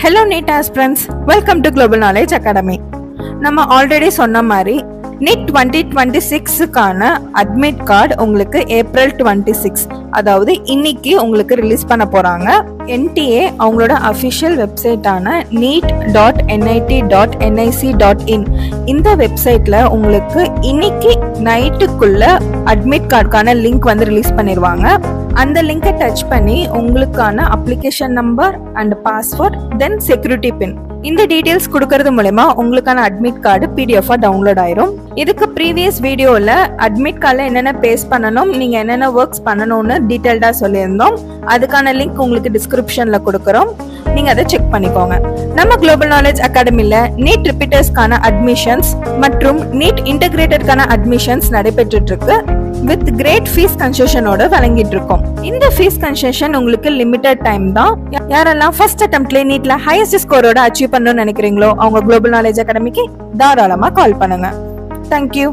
Hello NEET aspirants, welcome to global knowledge academy. நம்ம already சொன்ன மாதிரி நீட் 2026க்கான அட்மிட் கார்டு உங்களுக்கு ஏப்ரல் 26, அதாவது இன்னைக்கு உங்களுக்கு ரிலீஸ் பண்ண போறாங்க. NTA அவங்களோட அஃபிஷியல் வெப்சைட்டான neet.nit.nic.in இந்த வெப்சைட்ல உங்களுக்கு இன்னைக்கு நைட்டுக்குள்ள அட்மிட் கார்டுக்கான லிங்க் வந்து ரிலீஸ் பண்ணிடுவாங்க. அந்த லிங்கை டச் பண்ணி உங்களுக்கான application number and password then security பின் இந்த டீடைல்ஸ் கொடுக்கறது மூலமா உங்களுக்கான அட்மிட் கார்டு PDF டவுன்லோட் ஆயிரும். இதுக்கு ப்ரீவியஸ் வீடியோல அட்மிட் கார்டில் என்னென்ன பேஸ் பண்ணணும், நீங்க என்னென்ன ஒர்க்ஸ் பண்ணணும்னு டீடைல்டா சொல்லியிருந்தோம். அதுக்கான லிங்க் உங்களுக்கு டிஸ்கிரிப்ஷன்ல கொடுக்குறோம், நீங்க அதை செக் பண்ணிக்கோங்க. நம்ம குளோபல் நாலேஜ் அகாடமில நீட் ரிப்பீட்டர்ஸ்க்கான அட்மிஷன்ஸ் மற்றும் நீட் இன்டகிரேட்டட்கான அட்மிஷன்ஸ் நடைபெற்றுட்டு இருக்கு. வித் கிரேட் ஃபீஸ் கன்செஷனோட வழங்கிட்டு இருக்கோம். இந்த ஃபீஸ் கன்செஷன் உங்களுக்கு லிமிடெட் டைம் தான். யாரெல்லாம் ஃபர்ஸ்ட் அட்டெம்ப்ட்ல நீட்ல ஹையஸ்ட் ஸ்கோரோட அச்சீவ் பண்ணணும்னு நினைக்கிறீங்களோ அவங்க குளோபல் நாலேஜ் அகாடமிக்கு தாராளமா கால் பண்ணுங்க. தேங்க்யூ.